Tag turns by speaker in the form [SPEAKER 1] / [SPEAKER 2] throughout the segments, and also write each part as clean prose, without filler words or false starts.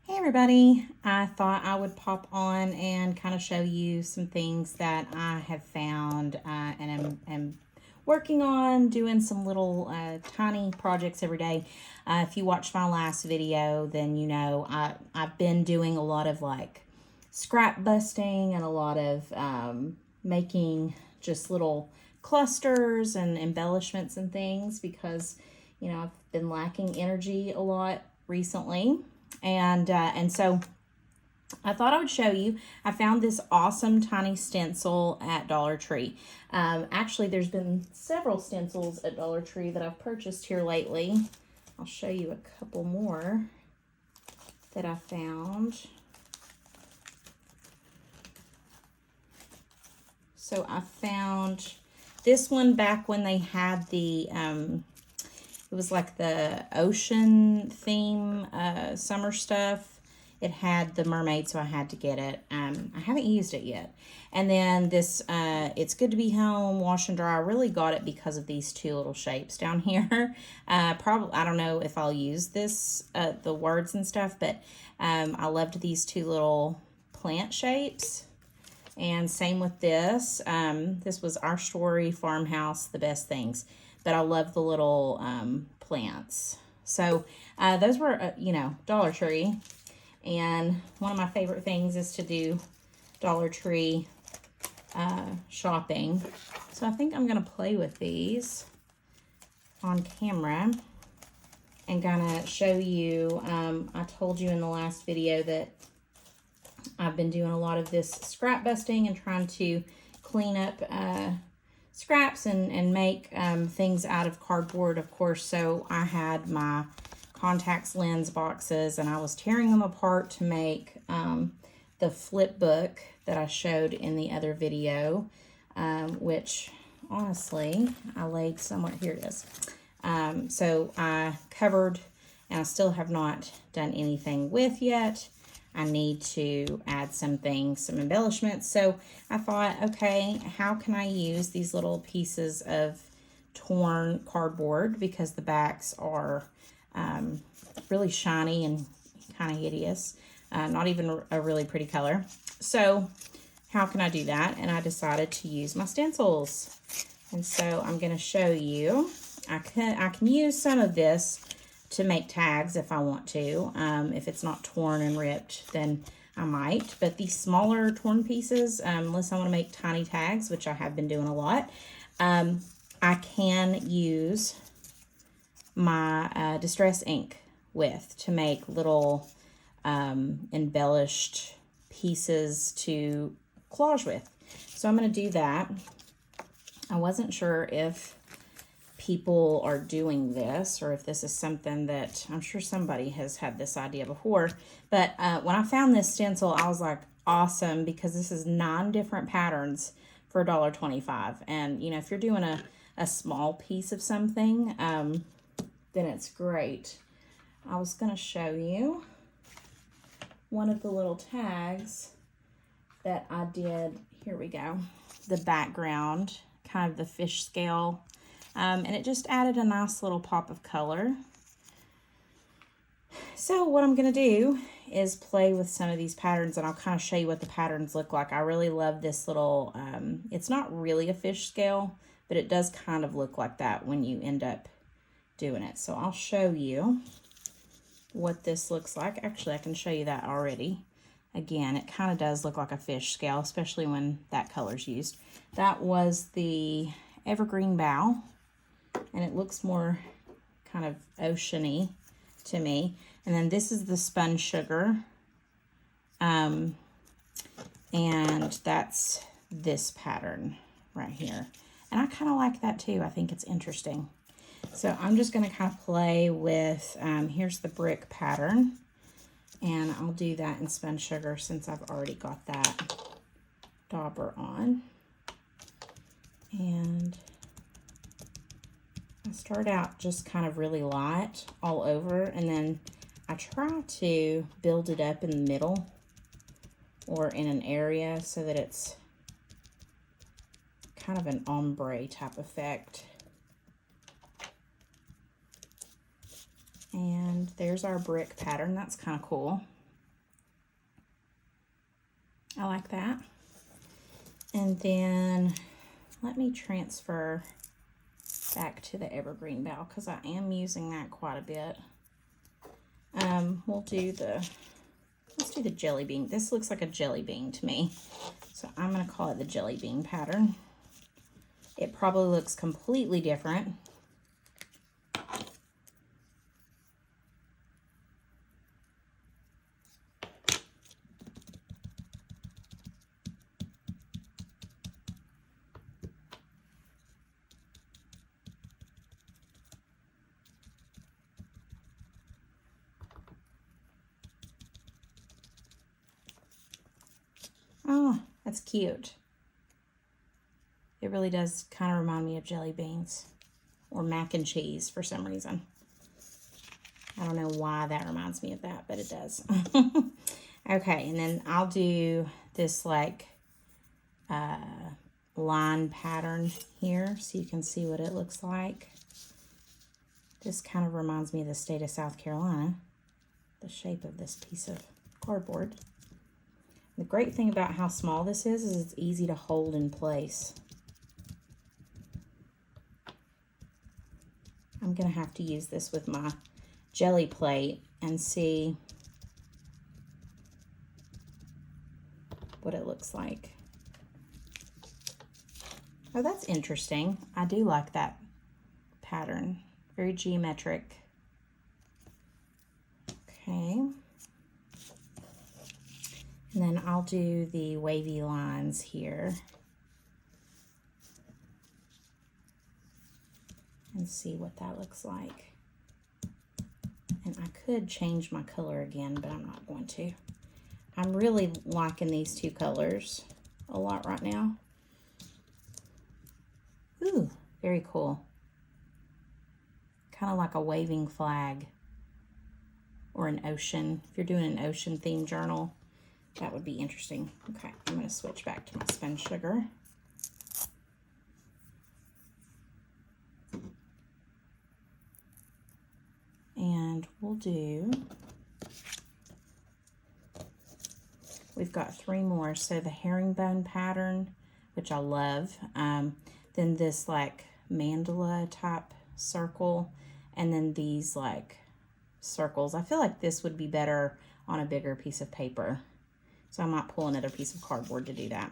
[SPEAKER 1] Hey everybody, I thought I would pop on and kind of show you some things that I have found and am working on, doing some little tiny projects every day. If you watched my last video, then you know I've been doing a lot of like scrap busting and a lot of making just little clusters and embellishments and things because, you know, I've been lacking energy a lot recently. And so I thought I would show you. I found this awesome tiny stencil at Dollar Tree. Actually, there's been several stencils at Dollar Tree that I've purchased here lately. I'll show you a couple more that I found. So I found this one back when they had the it was like the ocean theme summer stuff. It had the mermaid, so I had to get it. I haven't used it yet. And then this, It's Good to Be Home, wash and dry. I really got it because of these two little shapes down here. Probably, I don't know if I'll use this, the words and stuff, but I loved these two little plant shapes. And same with this. This was Our Story, Farmhouse, The Best Things. But I love the little plants. So those were, Dollar Tree. And one of my favorite things is to do Dollar Tree shopping. So I think I'm going to play with these on camera and kind of show you. I told you in the last video that I've been doing a lot of this scrap busting and trying to clean up scraps and make things out of cardboard, of course. So I had my contacts lens boxes and I was tearing them apart to make the flip book that I showed in the other video, which honestly I laid somewhere. Here it is. So I covered, and I still have not done anything with yet. I need to add some embellishments. So I thought, okay, how can I use these little pieces of torn cardboard, because the backs are really shiny and kind of hideous. Not even a really pretty color. So how can I do that? And I decided to use my stencils. And so I'm going to show you. I can use some of this to make tags if I want to. If it's not torn and ripped, then I might. But these smaller torn pieces, unless I want to make tiny tags, which I have been doing a lot, I can use my Distress ink with to make little embellished pieces to collage with. So I'm going to do that. I wasn't sure if people are doing this or if this is something that I'm sure somebody has had this idea before. But when I found this stencil, I was like, awesome, because this is 9 different patterns for $1.25. And, you know, if you're doing a small piece of something, then it's great. I was going to show you one of the little tags that I did. Here we go. The background, kind of the fish scale. And it just added a nice little pop of color. So what I'm going to do is play with some of these patterns, and I'll kind of show you what the patterns look like. I really love this little, it's not really a fish scale, but it does kind of look like that when you end up doing it. So I'll show you what this looks like. Actually, I can show you that already. Again, it kind of does look like a fish scale, especially when that color's used. That was the evergreen bough, and it looks more kind of oceany to me. And then this is the spun sugar, and that's this pattern right here. And I kind of like that too. I think it's interesting. So I'm just going to kind of play with, here's the brick pattern, and I'll do that in spun sugar since I've already got that dauber on. And I start out just kind of really light all over, and then I try to build it up in the middle or in an area so that it's kind of an ombre type effect. And there's our brick pattern. That's kind of cool. I like that. And then let me transfer back to the evergreen bowl because I am using that quite a bit. Let's do the jelly bean. This looks like a jelly bean to me. So I'm going to call it the jelly bean pattern. It probably looks completely different. Oh, that's cute. It really does kind of remind me of jelly beans or mac and cheese for some reason. I don't know why that reminds me of that, but it does. Okay, and then I'll do this like line pattern here so you can see what it looks like. This kind of reminds me of the state of South Carolina, the shape of this piece of cardboard. The great thing about how small this is it's easy to hold in place. I'm going to have to use this with my jelly plate and see what it looks like. Oh, that's interesting. I do like that pattern. Very geometric. Okay. And then I'll do the wavy lines here. And see what that looks like. And I could change my color again, but I'm not going to. I'm really liking these two colors a lot right now. Ooh, very cool. Kind of like a waving flag or an ocean. If you're doing an ocean themed journal, that would be interesting. Okay, I'm going to switch back to my spun sugar. And we've got 3 more. So the herringbone pattern, which I love. Then this like mandala type circle. And then these like circles. I feel like this would be better on a bigger piece of paper. So I might pull another piece of cardboard to do that.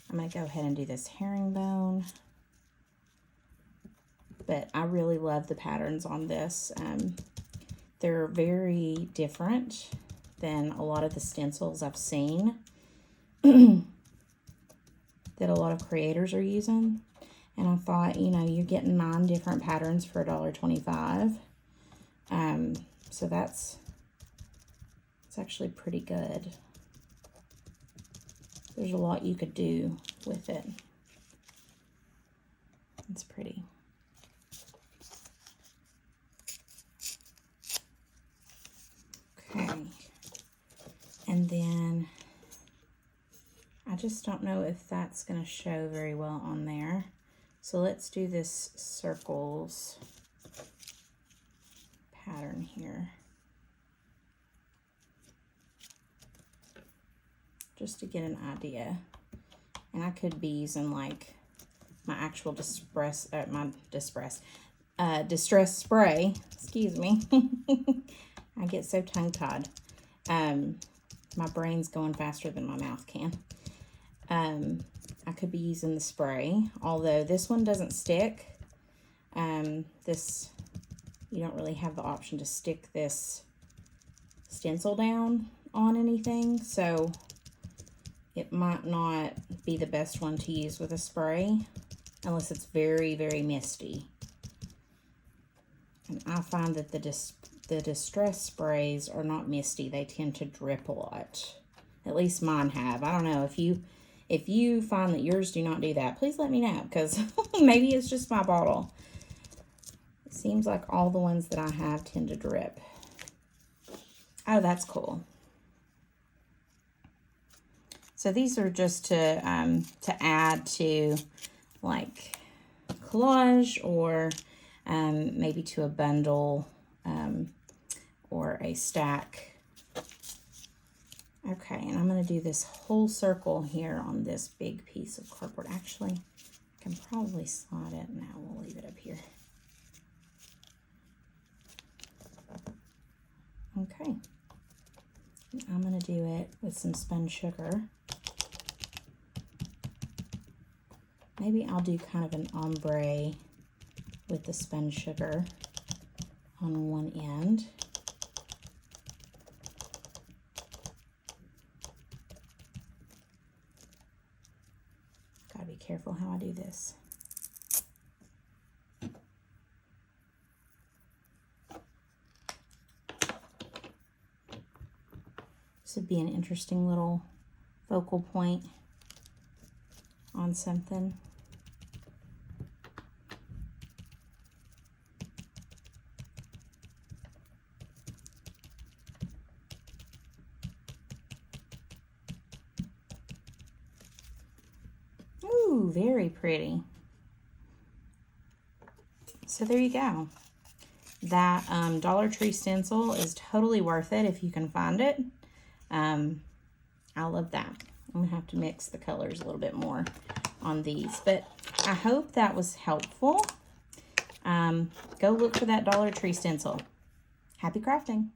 [SPEAKER 1] I'm going to go ahead and do this herringbone. But I really love the patterns on this. They're very different than a lot of the stencils I've seen that a lot of creators are using. And I thought, you know, you're getting 9 different patterns for $1.25. So it's actually pretty good. There's a lot you could do with it. It's pretty. Okay. And then I just don't know if that's going to show very well on there. So let's do this circles pattern here. Just to get an idea. And I could be using like my actual distress spray, excuse me. I get so tongue-tied. My brain's going faster than my mouth can. I could be using the spray, although this one doesn't stick. You don't really have the option to stick this stencil down on anything, so it might not be the best one to use with a spray unless it's very, very misty. And I find that the distress sprays are not misty. They tend to drip a lot. At least mine have. I don't know. If you find that yours do not do that, please let me know, because maybe it's just my bottle. It seems like all the ones that I have tend to drip. Oh, that's cool. So these are just to add to like collage or maybe to a bundle or a stack Okay, and I'm going to do this whole circle here on this big piece of cardboard. Actually, I can probably slide it. Now we'll leave it up here. Okay. I'm going to do it with some spun sugar. Maybe I'll do kind of an ombre with the spun sugar on one end. Gotta be careful how I do this. This would be an interesting little focal point on something. Ooh, very pretty. So there you go. That Dollar Tree stencil is totally worth it if you can find it. I love that. I'm gonna have to mix the colors a little bit more on these, but I hope that was helpful. Go look for that Dollar Tree stencil. Happy crafting.